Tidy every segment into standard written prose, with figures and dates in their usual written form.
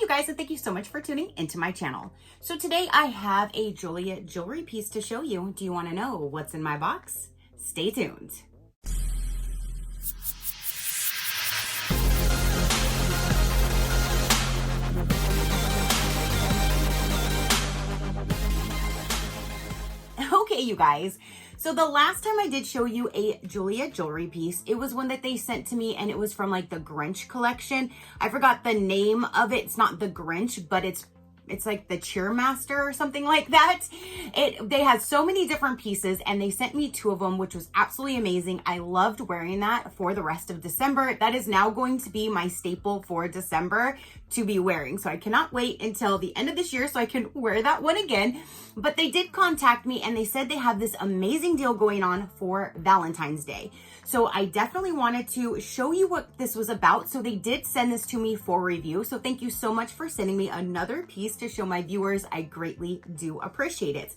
you guys, and thank you so much for tuning into my channel. So today I have a Jeulia Jewelry piece to show you. Do you want to know what's in my box? Stay tuned. Okay, you guys. So the last time I did show you a Jeulia Jewelry piece, it was one that they sent to me and it was from like the Grinch collection. I forgot the name of it. It's not the Grinch, but it's like the Cheermaster or something like that. They had so many different pieces and they sent me 2 of them, which was absolutely amazing. I loved wearing that for the rest of December. That is now going to be my staple for December to be wearing. So I cannot wait until the end of this year so I can wear that one again. But they did contact me and they said they have this amazing deal going on for Valentine's Day. So I definitely wanted to show you what this was about. So they did send this to me for review. So thank you so much for sending me another piece to show my viewers. I greatly do appreciate it.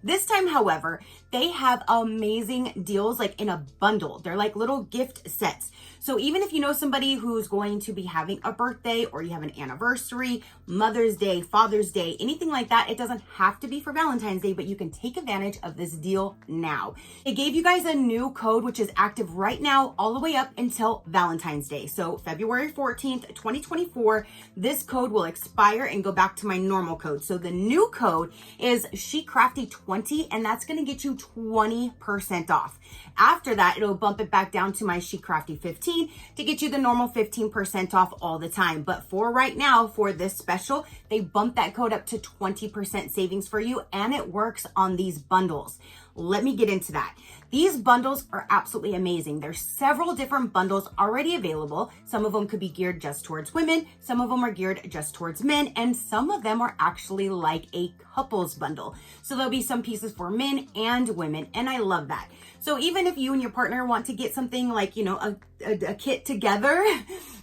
This time, however, they have amazing deals like in a bundle. They're like little gift sets. So even if you know somebody who's going to be having a birthday or you have an anniversary, Mother's Day, Father's Day, anything like that, it doesn't have to be for Valentine's Day, but you can take advantage of this deal now. They gave you guys a new code, which is active right now all the way up until Valentine's Day. So February 14th, 2024, this code will expire and go back to my normal code. So the new code is SheCrafty20, and that's going to get you 20% off. After that, it'll bump it back down to my SheCrafty15 to get you the normal 15% off all the time. But for right now, for this special, they bumped that code up to 20% savings for you, and it works on these bundles. Let me get into that. These bundles are absolutely amazing. There's several different bundles already available. Some of them could be geared just towards women. Some of them are geared just towards men. And some of them are actually like a couples bundle. So there'll be some pieces for men and women. And I love that. So even if you and your partner want to get something like, you know, a kit together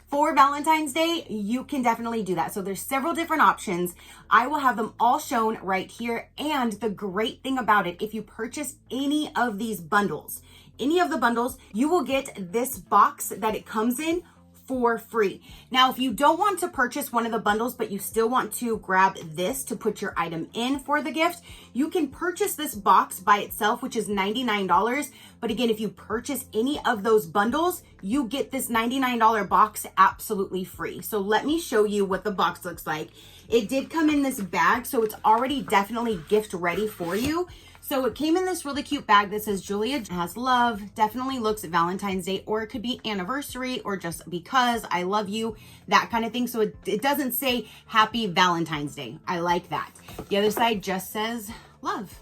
for Valentine's Day, you can definitely do that. So there's several different options. I will have them all shown right here. And the great thing about it, if you purchase any of these bundles, any of the bundles, you will get this box that it comes in for free. Now, if you don't want to purchase one of the bundles, but you still want to grab this to put your item in for the gift, you can purchase this box by itself, which is $99. But again, if you purchase any of those bundles, you get this $99 box absolutely free. So let me show you what the box looks like. It did come in this bag, so it's already definitely gift ready for you. So it came in this really cute bag that says Jeulia has love, definitely looks at Valentine's Day, or it could be anniversary or just because I love you, that kind of thing. So it doesn't say Happy Valentine's Day. I like that. The other side just says love.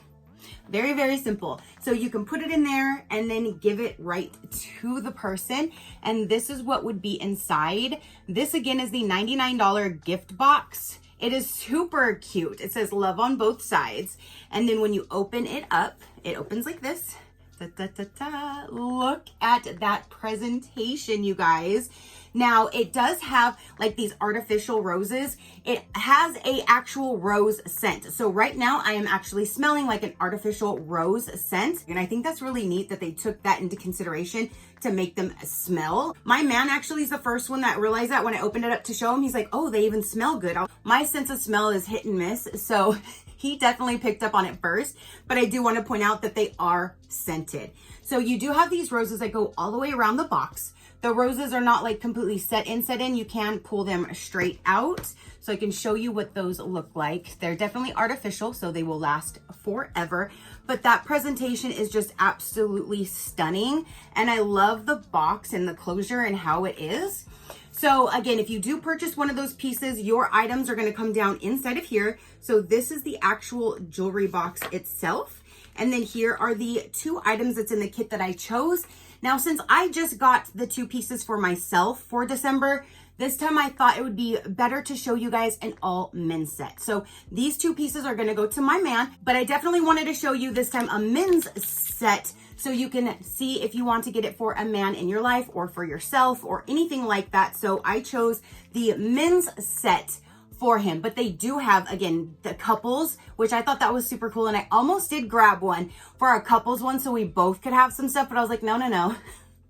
Very, very simple. So you can put it in there and then give it right to the person. And this is what would be inside. This again is the $99 gift box. It is super cute. It says love on both sides. And then when you open it up, it opens like this. Look at that presentation, you guys. Now, it does have like these artificial roses. It has a actual rose scent. So right now I am actually smelling like an artificial rose scent. And I think that's really neat that they took that into consideration to make them smell. My man actually is the first one that realized that when I opened it up to show him. He's like, oh, they even smell good. My sense of smell is hit and miss. So he definitely picked up on it first, but I do want to point out that they are scented. So you do have these roses that go all the way around the box. The roses are not like completely set in. You can pull them straight out. So I can show you what those look like. They're definitely artificial, so they will last forever. But that presentation is just absolutely stunning. And I love the box and the closure and how it is. So again, if you do purchase one of those pieces, your items are going to come down inside of here. So this is the actual jewelry box itself. And then here are the 2 items that's in the kit that I chose. Now, since I just got the 2 pieces for myself for December, this time I thought it would be better to show you guys an all men's set. So these 2 pieces are going to go to my man, but I definitely wanted to show you this time a men's set so you can see if you want to get it for a man in your life or for yourself or anything like that. So I chose the men's set for him, but they do have, again, the couples, which I thought that was super cool. And I almost did grab one for our couples one so we both could have some stuff, but I was like, no.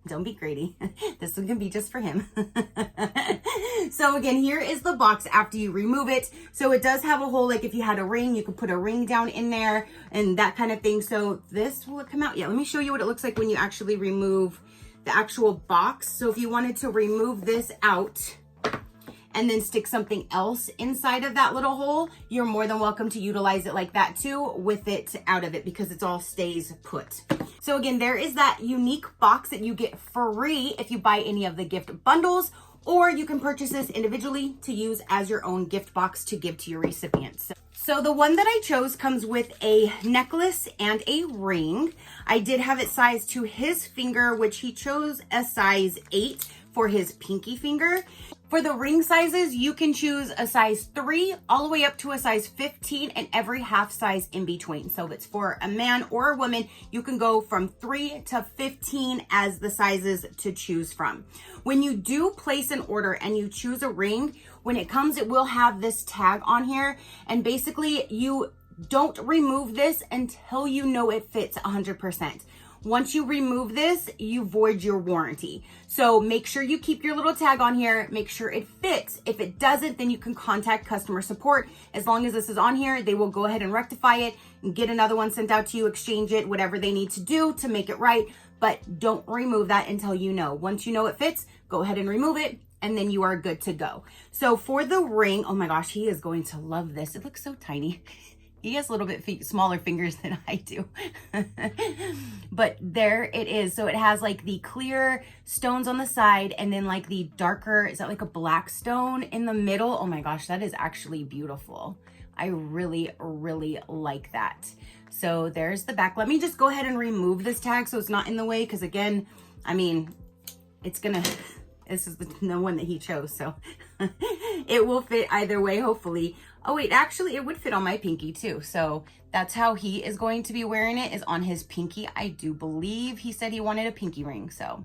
Don't be greedy. This one can be just for him. So again, here is the box after you remove it. So it does have a hole, like if you had a ring, you could put a ring down in there and that kind of thing. So this will come out. Yeah, let me show you what it looks like when you actually remove the actual box. So if you wanted to remove this out and then stick something else inside of that little hole, you're more than welcome to utilize it like that too, with it out of it, because it all stays put. So again, there is that unique box that you get free if you buy any of the gift bundles, or you can purchase this individually to use as your own gift box to give to your recipients. So the one that I chose comes with a necklace and a ring. I did have it sized to his finger, which he chose a size 8 for his pinky finger. For the ring sizes, you can choose a size 3 all the way up to a size 15 and every half size in between. So if it's for a man or a woman, you can go from 3 to 15 as the sizes to choose from. When you do place an order and you choose a ring, when it comes, it will have this tag on here. And basically, you don't remove this until you know it fits 100%. Once you remove this, you void your warranty. So make sure you keep your little tag on here, make sure it fits. If it doesn't, then you can contact customer support. As long as this is on here, they will go ahead and rectify it and get another one sent out to you, exchange it, whatever they need to do to make it right. But don't remove that until you know. Once you know it fits, go ahead and remove it, and then you are good to go. So for the ring, oh my gosh, he is going to love this. It looks so tiny. He has a little bit smaller fingers than I do. But there it is. So it has like the clear stones on the side and then like the darker, is that like a black stone in the middle? Oh my gosh, that is actually beautiful. I really, really like that. So there's the back. Let me just go ahead and remove this tag so it's not in the way, because again, I mean, it's gonna, this is the one that he chose, so it will fit either way, hopefully. Oh wait, actually it would fit on my pinky too. So that's how he is going to be wearing it, is on his pinky. I do believe he said he wanted a pinky ring. So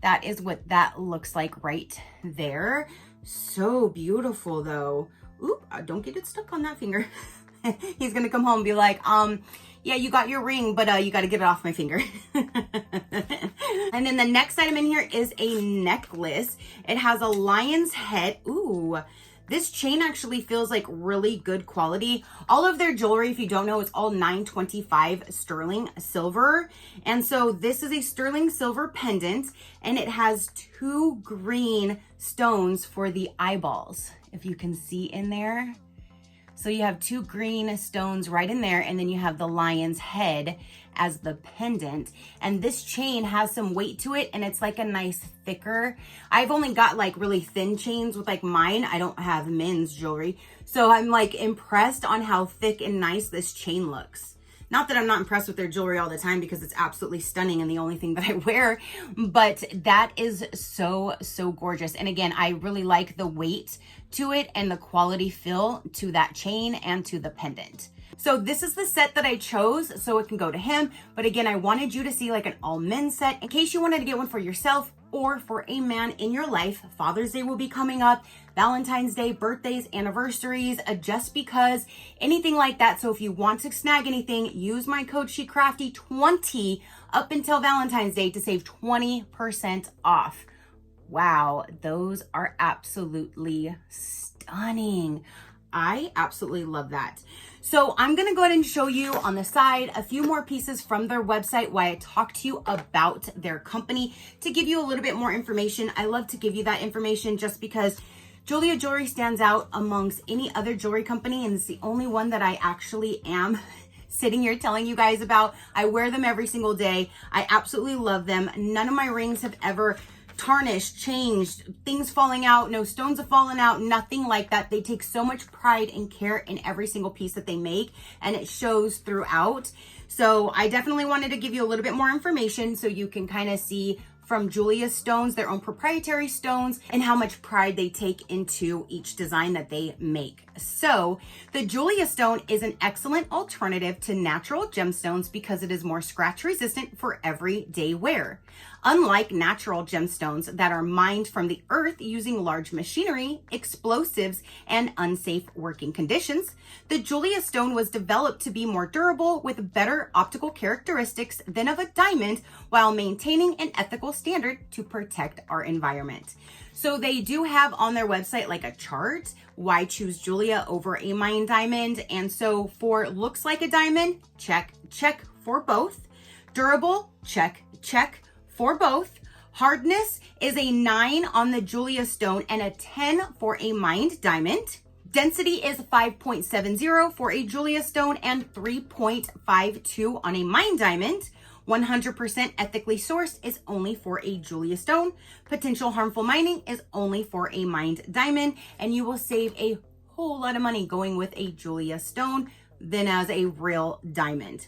that is what that looks like right there. So beautiful though. Oop, don't get it stuck on that finger. He's gonna come home and be like, yeah, you got your ring, but you got to get it off my finger. And then the next item in here is a necklace. It has a lion's head. Ooh, this chain actually feels like really good quality. All of their jewelry, if you don't know, it's all 925 sterling silver. And so this is a sterling silver pendant, and it has 2 green stones for the eyeballs, if you can see in there. So you have 2 green stones right in there, and then you have the lion's head as the pendant. And this chain has some weight to it, and it's like a nice thicker. I've only got like really thin chains with like mine. I don't have men's jewelry. So I'm like impressed on how thick and nice this chain looks. Not that I'm not impressed with their jewelry all the time, because it's absolutely stunning and the only thing that I wear, but that is so, so gorgeous. And again, I really like the weight to it and the quality feel to that chain and to the pendant. So this is the set that I chose, so it can go to him. But again, I wanted you to see like an all men set in case you wanted to get one for yourself or for a man in your life. Father's Day will be coming up, Valentine's Day, birthdays, anniversaries, just because, anything like that. So if you want to snag anything, use my code SHECRAFTY20 up until Valentine's Day to save 20% off. Wow, those are absolutely stunning. I absolutely love that. So I'm gonna go ahead and show you on the side a few more pieces from their website while I talk to you about their company to give you a little bit more information. I love to give you that information just because Jeulia Jewelry stands out amongst any other jewelry company, and it's the only one that I actually am sitting here telling you guys about. I wear them every single day. I absolutely love them. None of my rings have ever tarnished, changed, things falling out, no stones have fallen out, nothing like that. They take so much pride and care in every single piece that they make, and it shows throughout. So I definitely wanted to give you a little bit more information so you can kind of see from Jeulia's stones, their own proprietary stones, and how much pride they take into each design that they make. So the Jeulia stone is an excellent alternative to natural gemstones because it is more scratch resistant for everyday wear. Unlike natural gemstones that are mined from the earth using large machinery, explosives, and unsafe working conditions, the Jeulia stone was developed to be more durable with better optical characteristics than of a diamond while maintaining an ethical standard to protect our environment. So they do have on their website like a chart, why choose Jeulia over a mined diamond. And so for looks like a diamond, check, check for both. Durable, check, check for both. Hardness is a 9 on the Jeulia stone and a 10 for a mined diamond. Density is 5.70 for a Jeulia stone and 3.52 on a mined diamond. 100% ethically sourced is only for a Jeulia stone. Potential harmful mining is only for a mined diamond, and you will save a whole lot of money going with a Jeulia stone than as a real diamond.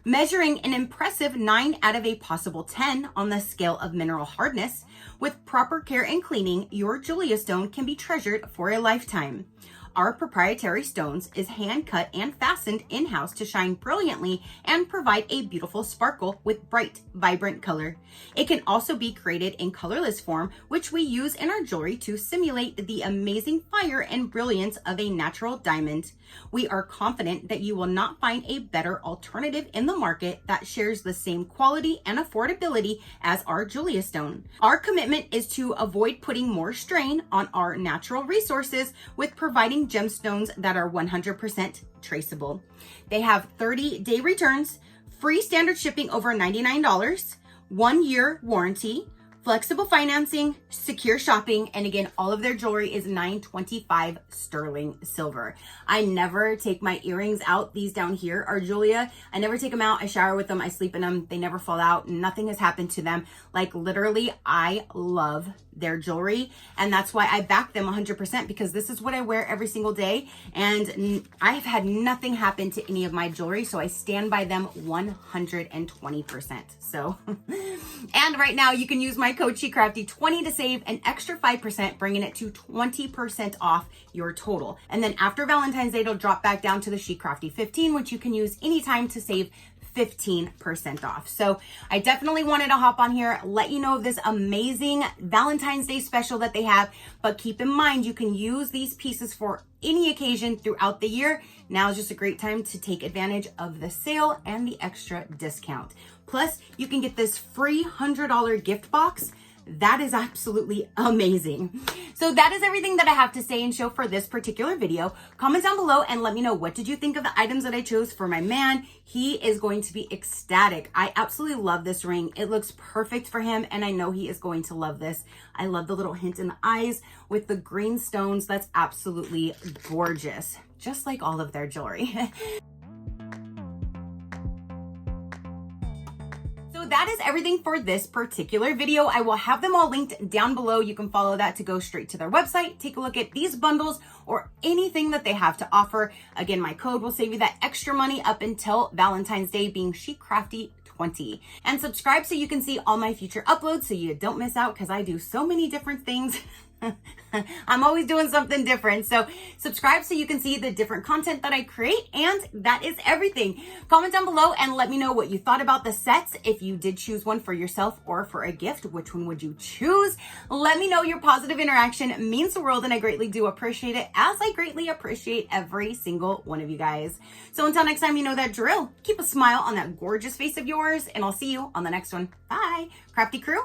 Measuring an impressive 9 out of a possible 10 on the scale of mineral hardness, with proper care and cleaning, your Jeulia stone can be treasured for a lifetime. Our proprietary stones is hand cut and fastened in-house to shine brilliantly and provide a beautiful sparkle with bright, vibrant color. It can also be created in colorless form, which we use in our jewelry to simulate the amazing fire and brilliance of a natural diamond. We are confident that you will not find a better alternative in the market that shares the same quality and affordability as our Jeulia stone. Our commitment is to avoid putting more strain on our natural resources with providing gemstones that are 100% traceable. They have 30-day returns, free standard shipping over $99, 1-year warranty, flexible financing, secure shopping, and again, all of their jewelry is $925 sterling silver. I never take my earrings out. These down here are Jeulia. I never take them out. I shower with them. I sleep in them. They never fall out. Nothing has happened to them. Like literally, I love their jewelry, and that's why I back them 100% because this is what I wear every single day, and I've had nothing happen to any of my jewelry, so I stand by them 120%. So, and right now you can use my code SHECRAFTY20 to save an extra 5%, bringing it to 20% off your total. And then after Valentine's Day, it'll drop back down to the SHECRAFTY15, which you can use anytime to save 15% off. So I definitely wanted to hop on here, let you know of this amazing Valentine's Day special that they have, but keep in mind, you can use these pieces for any occasion throughout the year. Now is just a great time to take advantage of the sale and the extra discount. Plus, you can get this free $100 gift box. That is absolutely amazing. So that is everything that I have to say and show for this particular video. Comment down below and let me know, what did you think of the items that I chose for my man? He is going to be ecstatic. I absolutely love this ring. It looks perfect for him, and I know he is going to love this. I love the little hint in the eyes with the green stones. That's absolutely gorgeous, just like all of their jewelry. That is everything for this particular video. I will have them all linked down below. You can follow that to go straight to their website, take a look at these bundles or anything that they have to offer. Again, my code will save you that extra money up until Valentine's Day, being SheCrafty20. And subscribe so you can see all my future uploads so you don't miss out, because I do so many different things. I'm always doing something different. So subscribe so you can see the different content that I create. And that is everything. Comment down below and let me know what you thought about the sets. If you did choose one for yourself or for a gift, which one would you choose? Let me know. Your positive interaction means the world, and I greatly do appreciate it, as I greatly appreciate every single one of you guys. So until next time, you know that drill. Keep a smile on that gorgeous face of yours, and I'll see you on the next one. Bye. Crafty crew.